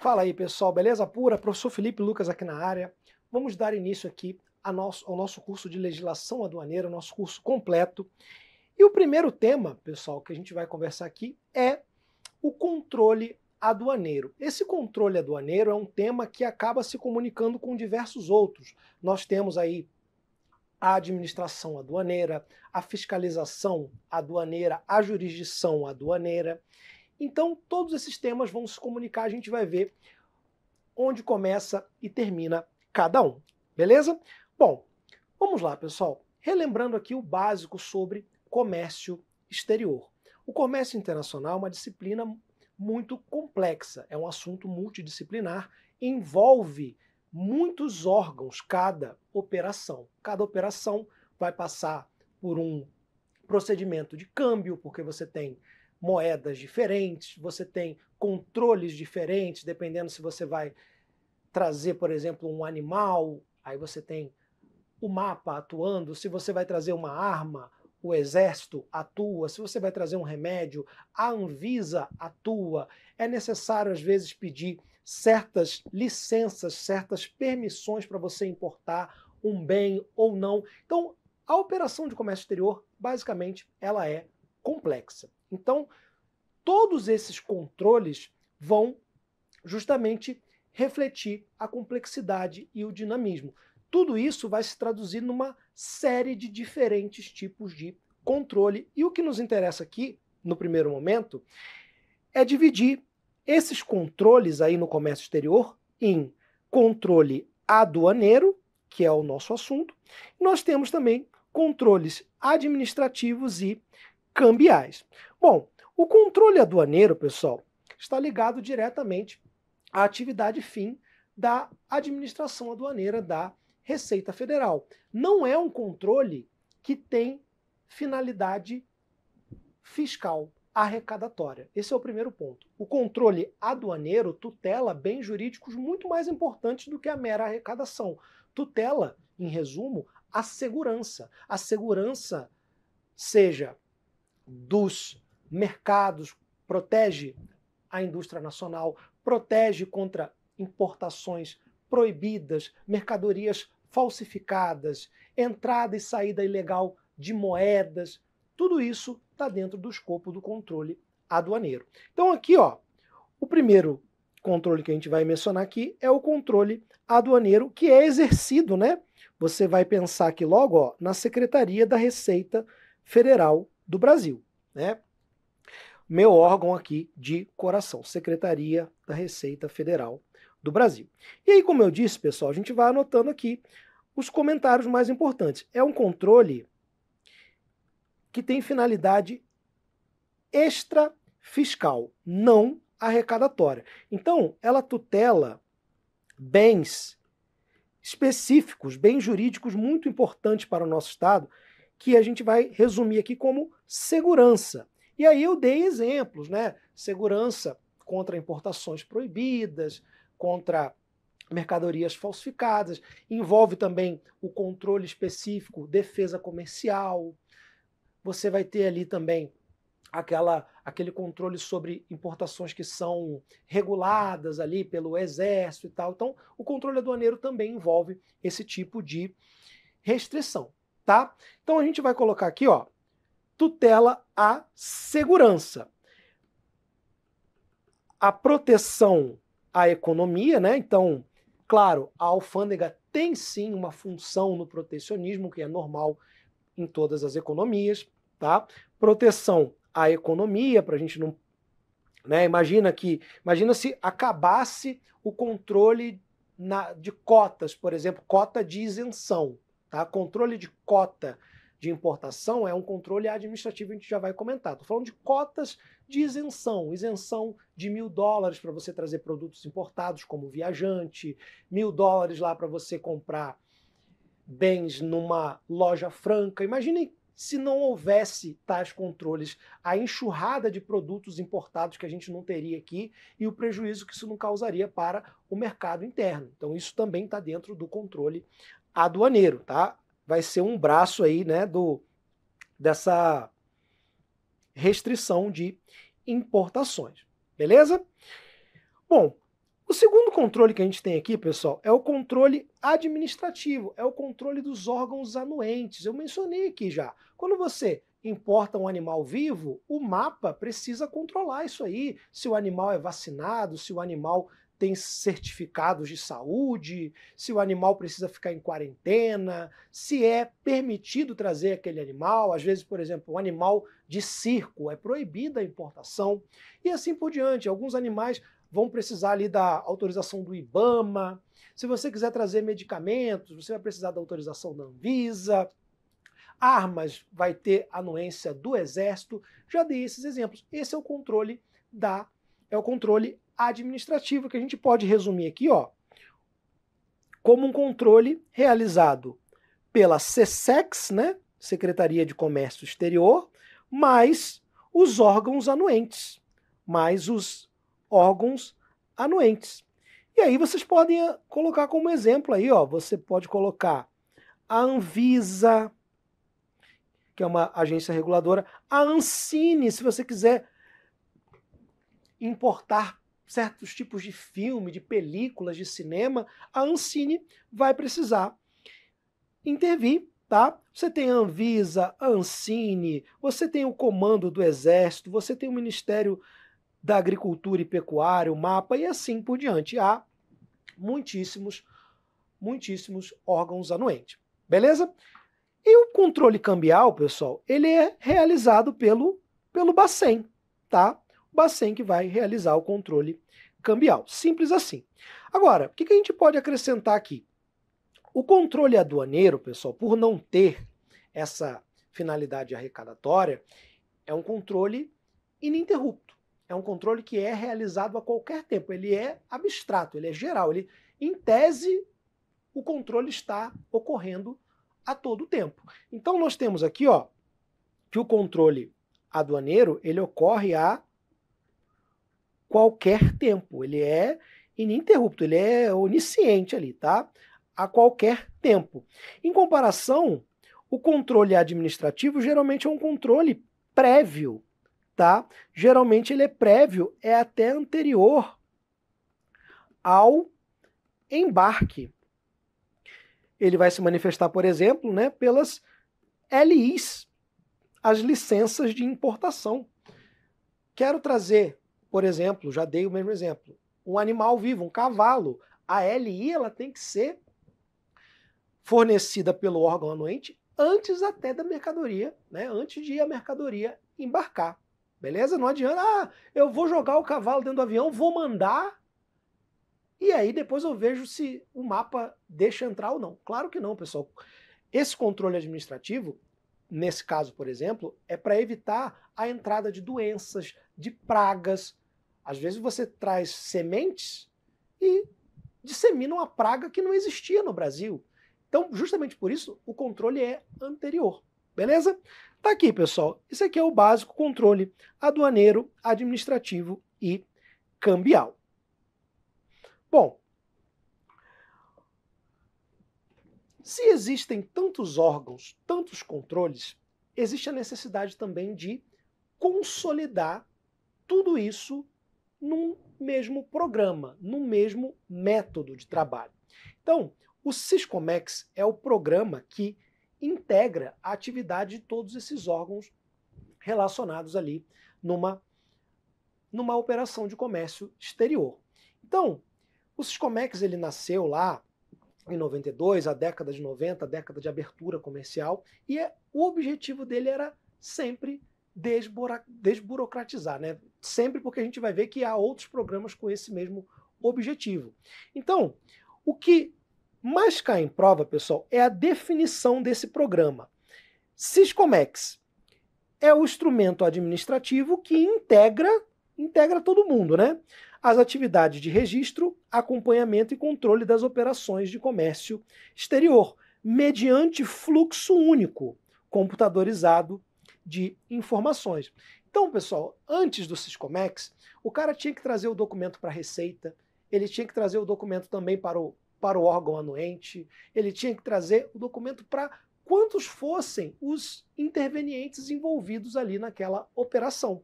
Fala aí, pessoal, beleza pura? Professor Felipe Lucas aqui na área. Vamos dar início aqui ao nosso curso de legislação aduaneira, nosso curso completo. E o primeiro tema, pessoal, que a gente vai conversar aqui é o controle aduaneiro. Esse controle aduaneiro é um tema que acaba se comunicando com diversos outros. Nós temos aí a administração aduaneira, a fiscalização aduaneira, a jurisdição aduaneira. Então, todos esses temas vão se comunicar, a gente vai ver onde começa e termina cada um, beleza? Bom, vamos lá, pessoal. Relembrando aqui o básico sobre comércio exterior. O comércio internacional é uma disciplina muito complexa, é um assunto multidisciplinar, envolve muitos órgãos, cada operação. Cada operação vai passar por um procedimento de câmbio, porque você tem moedas diferentes, você tem controles diferentes, dependendo se você vai trazer, por exemplo, um animal, aí você tem o mapa atuando, se você vai trazer uma arma, o exército atua, se você vai trazer um remédio, a Anvisa atua, é necessário às vezes pedir certas licenças, certas permissões para você importar um bem ou não. Então, a operação de comércio exterior, basicamente, ela é complexa. Então, todos esses controles vão justamente refletir a complexidade e o dinamismo. Tudo isso vai se traduzir numa série de diferentes tipos de controle. E o que nos interessa aqui, no primeiro momento, é dividir esses controles aí no comércio exterior em controle aduaneiro, que é o nosso assunto. Nós temos também controles administrativos e cambiais. Bom, o controle aduaneiro, pessoal, está ligado diretamente à atividade fim da administração aduaneira da Receita Federal. Não é um controle que tem finalidade fiscal, arrecadatória. Esse é o primeiro ponto. O controle aduaneiro tutela bens jurídicos muito mais importantes do que a mera arrecadação. Tutela, em resumo, a segurança. A segurança, seja dos mercados, protege a indústria nacional, protege contra importações proibidas, mercadorias falsificadas, entrada e saída ilegal de moedas. Tudo isso está dentro do escopo do controle aduaneiro. Então aqui, ó, o primeiro controle que a gente vai mencionar aqui é o controle aduaneiro, que é exercido, né? Você vai pensar aqui logo, ó, na Secretaria da Receita Federal do Brasil, né? Meu órgão aqui de coração, Secretaria da Receita Federal do Brasil. E aí, como eu disse, pessoal, a gente vai anotando aqui os comentários mais importantes. É um controle que tem finalidade extrafiscal, não arrecadatória. Então, ela tutela bens específicos, bens jurídicos muito importantes para o nosso Estado, que a gente vai resumir aqui como segurança. E aí eu dei exemplos, né? Segurança contra importações proibidas, contra mercadorias falsificadas, envolve também o controle específico, defesa comercial. Você vai ter ali também aquele controle sobre importações que são reguladas ali pelo Exército e tal. Então, o controle aduaneiro também envolve esse tipo de restrição, tá? Então, a gente vai colocar aqui, ó, tutela à segurança, a proteção à economia, né? Então, claro, a alfândega tem sim uma função no protecionismo, que é normal em todas as economias, tá? Proteção à economia, para a gente não, né? Imagina se acabasse o controle de cotas, por exemplo, cota de isenção, tá? Controle de cota de importação é um controle administrativo, a gente já vai comentar. Estou falando de cotas de isenção, isenção de $1.000 para você trazer produtos importados como viajante, $1.000 lá para você comprar bens numa loja franca. Imaginem se não houvesse tais controles, a enxurrada de produtos importados que a gente não teria aqui e o prejuízo que isso não causaria para o mercado interno. Então isso também está dentro do controle aduaneiro, tá? Vai ser um braço aí, né, dessa restrição de importações, beleza? Bom, O segundo controle que a gente tem aqui, pessoal, é o controle administrativo, é o controle dos órgãos anuentes. Eu mencionei aqui já. Quando você importa um animal vivo, o mapa precisa controlar isso aí, se o animal é vacinado, se o animal tem certificados de saúde, se o animal precisa ficar em quarentena, se é permitido trazer aquele animal. Às vezes, por exemplo, um animal de circo é proibida a importação, e assim por diante. Alguns animais vão precisar ali da autorização do IBAMA. Se você quiser trazer medicamentos, você vai precisar da autorização da Anvisa. Armas vai ter anuência do Exército. Já dei esses exemplos. Esse é o controle administrativo, que a gente pode resumir aqui, ó, como um controle realizado pela SESEX, né, Secretaria de Comércio Exterior, mais os órgãos anuentes, E aí vocês podem colocar como exemplo aí, ó, você pode colocar a Anvisa, que é uma agência reguladora, a Ancine, se você quiser importar certos tipos de filme, de películas, de cinema, a Ancine vai precisar intervir, tá? Você tem a Anvisa, a Ancine, você tem o Comando do Exército, você tem o Ministério da Agricultura e Pecuária, o MAPA, e assim por diante. Há muitíssimos órgãos anuentes. Beleza? E o controle cambial, pessoal, ele é realizado pelo Bacen, tá? O Bacen que vai realizar o controle cambial. Simples assim. Agora, o que a gente pode acrescentar aqui? O controle aduaneiro, pessoal, por não ter essa finalidade arrecadatória, é um controle ininterrupto. É um controle que é realizado a qualquer tempo. Ele é abstrato, ele é geral. Ele, em tese, o controle está ocorrendo a todo tempo. Então nós temos aqui, ó, que o controle aduaneiro, ele ocorre a qualquer tempo. Ele é ininterrupto, ele é onisciente ali, tá? A qualquer tempo. Em comparação, o controle administrativo geralmente é um controle prévio, tá? Geralmente ele é prévio, é até anterior ao embarque. Ele vai se manifestar, por exemplo, né, pelas LIs, as licenças de importação. Quero trazer, por exemplo, já dei o mesmo exemplo, um animal vivo, um cavalo. A LI ela tem que ser fornecida pelo órgão anuente antes até da mercadoria, né, antes de a mercadoria embarcar. Beleza? Não adianta, eu vou jogar o cavalo dentro do avião, vou mandar, e aí depois eu vejo se o mapa deixa entrar ou não. Claro que não, pessoal. Esse controle administrativo, nesse caso, por exemplo, é para evitar a entrada de doenças, de pragas. Às vezes você traz sementes e dissemina uma praga que não existia no Brasil. Então, justamente por isso, o controle é anterior. Beleza? Tá aqui, pessoal. Isso aqui é o básico controle aduaneiro, administrativo e cambial. Bom, se existem tantos órgãos, tantos controles, existe a necessidade também de consolidar tudo isso num mesmo programa, num mesmo método de trabalho. Então, o Siscomex é o programa que integra a atividade de todos esses órgãos relacionados ali numa operação de comércio exterior. Então, o Siscomex ele nasceu lá em 92, a década de 90, a década de abertura comercial, e o objetivo dele era sempre desburocratizar, né? Sempre, porque a gente vai ver que há outros programas com esse mesmo objetivo. Então, o que mais cai em prova, pessoal, é a definição desse programa. Siscomex é o instrumento administrativo que integra todo mundo, né? As atividades de registro, acompanhamento e controle das operações de comércio exterior, mediante fluxo único, computadorizado de informações. Então, pessoal, antes do Siscomex, o cara tinha que trazer o documento para a Receita, ele tinha que trazer o documento também para o órgão anuente, ele tinha que trazer o documento para quantos fossem os intervenientes envolvidos ali naquela operação.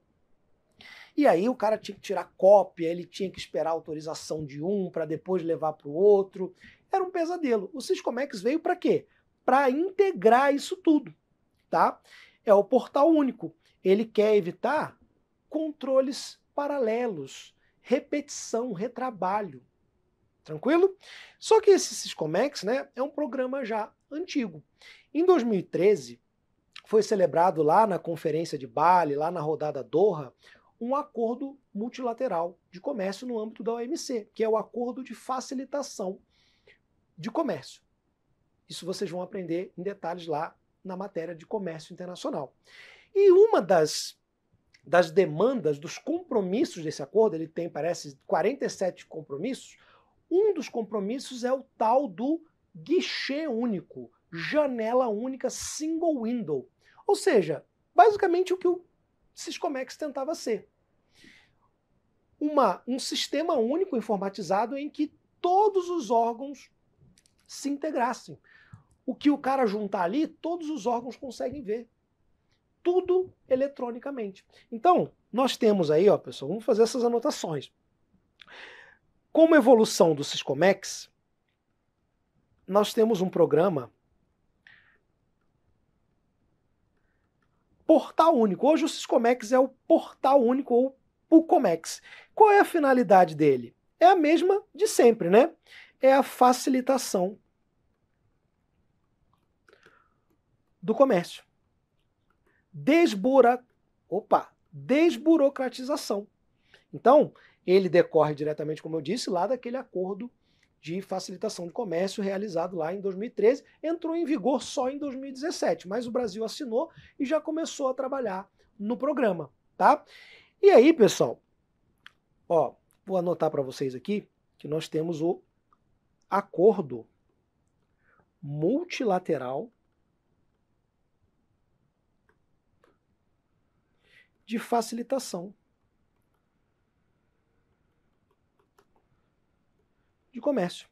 E aí o cara tinha que tirar cópia, ele tinha que esperar a autorização de um para depois levar para o outro. Era um pesadelo. O Syscomex veio para quê? Para integrar isso tudo, tá? É o portal único. Ele quer evitar controles paralelos, repetição, retrabalho. Tranquilo? Só que esse Syscomex, né, é um programa já antigo. Em 2013, foi celebrado lá na Conferência de Bali, lá na rodada Doha, um acordo multilateral de comércio no âmbito da OMC, que é o Acordo de Facilitação de Comércio. Isso vocês vão aprender em detalhes lá na matéria de comércio internacional. E uma das demandas, dos compromissos desse acordo, ele tem, parece, 47 compromissos, um dos compromissos é o tal do guichê único, janela única, single window. Ou seja, basicamente o que o Syscomex tentava ser. Um sistema único informatizado em que todos os órgãos se integrassem. O que o cara juntar ali, todos os órgãos conseguem ver. Tudo eletronicamente. Então, nós temos aí, ó, pessoal, vamos fazer essas anotações. Como evolução do Syscomex, nós temos um programa portal único. Hoje o Syscomex é o portal único ou PUComex. Qual é a finalidade dele? É a mesma de sempre, né? É a facilitação do comércio. Desburocratização. Então, ele decorre diretamente, como eu disse, lá daquele acordo de facilitação de comércio realizado lá em 2013, entrou em vigor só em 2017, mas o Brasil assinou e já começou a trabalhar no programa, tá? E aí, pessoal, ó, vou anotar para vocês aqui que nós temos o acordo multilateral de facilitação de comércio.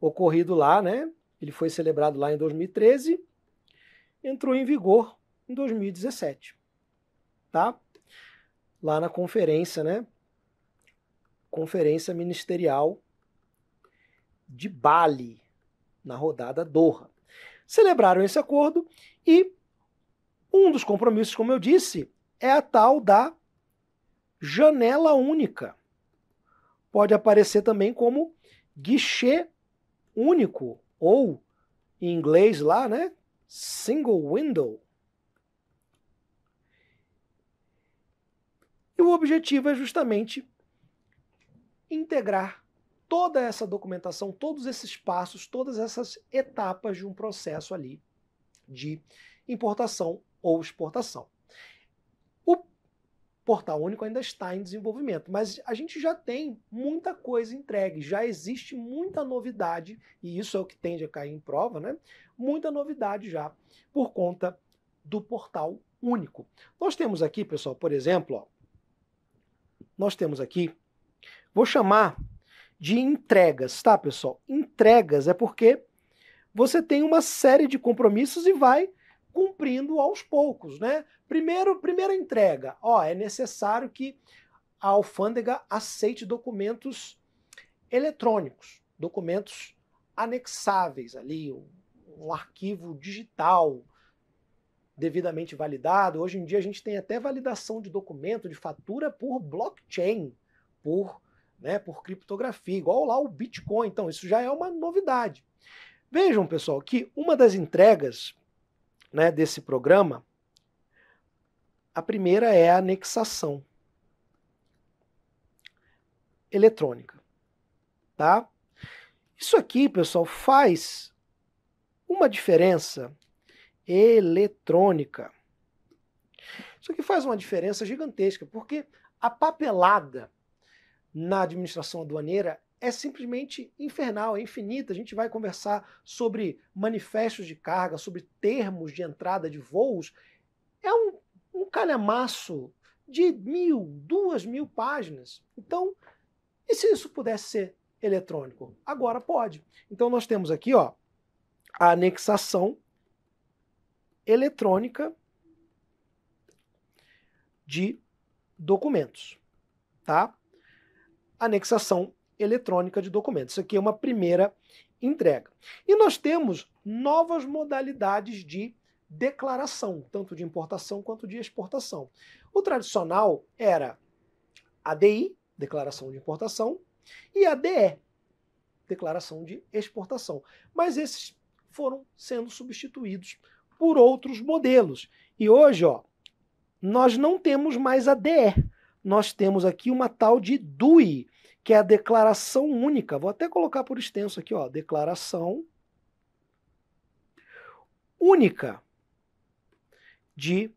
Ocorrido lá, né? Ele foi celebrado lá em 2013, entrou em vigor em 2017, tá? Lá na conferência, né? Conferência Ministerial de Bali, na rodada Doha. Celebraram esse acordo e um dos compromissos, como eu disse, é a tal da janela única. Pode aparecer também como guichê único, ou em inglês lá, né? Single window. E o objetivo é justamente integrar toda essa documentação, todos esses passos, todas essas etapas de um processo ali de importação ou exportação. O portal único ainda está em desenvolvimento, mas a gente já tem muita coisa entregue, já existe muita novidade, e isso é o que tende a cair em prova, né? Muita novidade já por conta do portal único. Nós temos aqui, pessoal, por exemplo, ó, nós temos aqui, vou chamar de entregas, tá, pessoal? Entregas é porque você tem uma série de compromissos e vai cumprindo aos poucos, né? Primeira entrega, ó, é necessário que a alfândega aceite documentos eletrônicos, documentos anexáveis ali, um arquivo digital devidamente validado. Hoje em dia a gente tem até validação de documento, de fatura por blockchain, por criptografia, igual lá o Bitcoin. Então isso já é uma novidade. Vejam, pessoal, que uma das entregas, né, desse programa, a primeira é a anexação eletrônica, tá? Isso aqui, pessoal, faz uma diferença eletrônica. Isso aqui faz uma diferença gigantesca, porque a papelada na administração aduaneira é simplesmente infernal, é infinita. A gente vai conversar sobre manifestos de carga, sobre termos de entrada de voos. É um calhamaço de 1.000, 2.000 páginas. Então, e se isso pudesse ser eletrônico? Agora pode. Então nós temos aqui, ó, a anexação eletrônica de documentos, tá? Anexação eletrônica de documentos. Isso aqui é uma primeira entrega. E nós temos novas modalidades de declaração, tanto de importação quanto de exportação. O tradicional era a DI, declaração de importação, e a DE, declaração de exportação. Mas esses foram sendo substituídos por outros modelos. E hoje, ó, nós não temos mais a DE. Nós temos aqui uma tal de DUI, que é a declaração única. Vou até colocar por extenso aqui, ó, declaração única de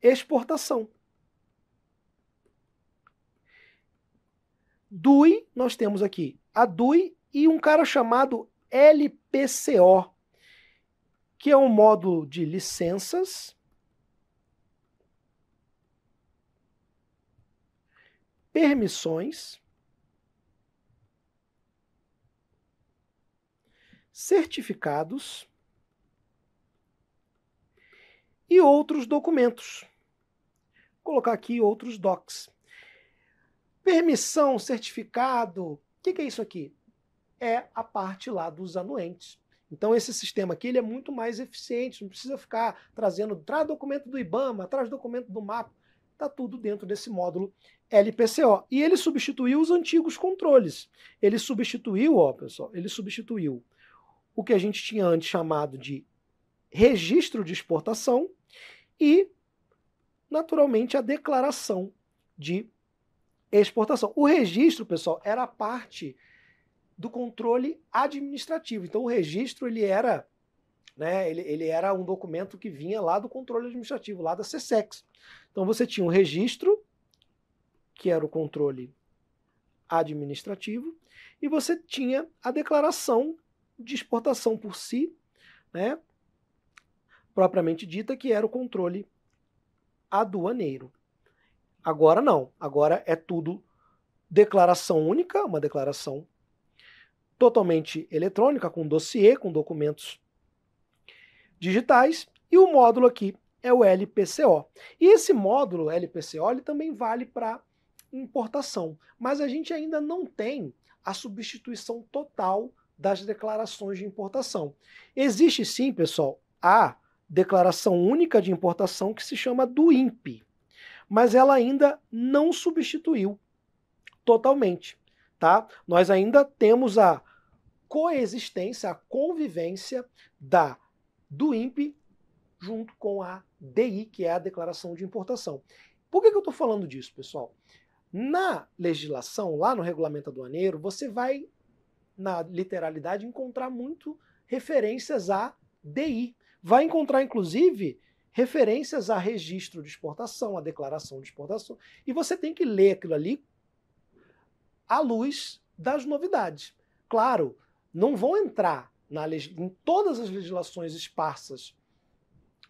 exportação. DUI, nós temos aqui a DUI e um cara chamado LPCO, que é um módulo de licenças, permissões, certificados e outros documentos. Vou colocar aqui outros docs. Permissão, certificado, o que é isso aqui? É a parte lá dos anuentes. Então esse sistema aqui ele é muito mais eficiente, não precisa ficar traz documento do IBAMA, traz documento do MAP, está tudo dentro desse módulo LPCO. E ele substituiu os antigos controles. Ele substituiu, ó, pessoal, ele substituiu o que a gente tinha antes chamado de registro de exportação e, naturalmente, a declaração de exportação. O registro, pessoal, era a parte do controle administrativo. Então o registro ele era, né, ele era um documento que vinha lá do controle administrativo, lá da SESEX. Então você tinha um registro, que era o controle administrativo, e você tinha a declaração de exportação por si, né, propriamente dita, que era o controle aduaneiro. Agora não, agora é tudo declaração única, uma declaração totalmente eletrônica, com dossiê, com documentos digitais, e o módulo aqui é o LPCO. E esse módulo LPCO ele também vale para importação, mas a gente ainda não tem a substituição total das declarações de importação. Existe sim, pessoal, a declaração única de importação que se chama DUIMP, mas ela ainda não substituiu totalmente, tá? Nós ainda temos a coexistência, a convivência do INPE junto com a DI, que é a declaração de importação. Por que eu estou falando disso, pessoal? Na legislação, lá no regulamento aduaneiro, você vai, na literalidade, encontrar muito referências a DI. Vai encontrar, inclusive, referências a registro de exportação, a declaração de exportação, e você tem que ler aquilo ali à luz das novidades. Claro, não vão entrar em todas as legislações esparsas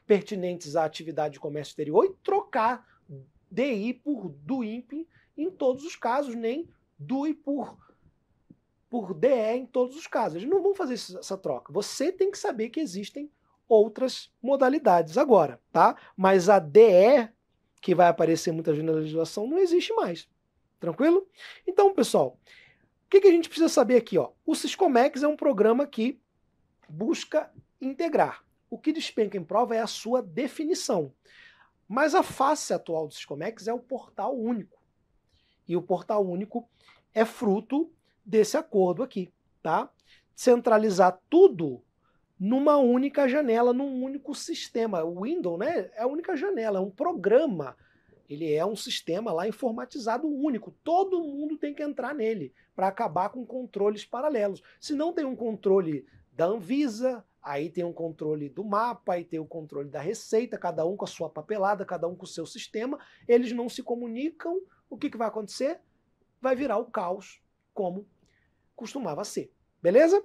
pertinentes à atividade de comércio exterior e trocar DI por DUIMP em todos os casos, nem DUI por DE em todos os casos. Eles não vão fazer essa troca. Você tem que saber que existem outras modalidades agora, tá? Mas a DE, que vai aparecer muitas vezes na legislação, não existe mais. Tranquilo? Então, pessoal, o que a gente precisa saber aqui? Ó? O Siscomex é um programa que busca integrar. O que despenca em prova é a sua definição. Mas a face atual do Siscomex é o portal único. E o portal único é fruto desse acordo aqui, tá? Centralizar tudo numa única janela, num único sistema. O Windows, né, é a única janela, é um programa. Ele é um sistema lá informatizado único. Todo mundo tem que entrar nele para acabar com controles paralelos. Se não tem um controle da Anvisa, aí tem um controle do mapa, aí tem o controle da Receita, cada um com a sua papelada, cada um com o seu sistema. Eles não se comunicam. O que vai acontecer? Vai virar o caos, como costumava ser. Beleza?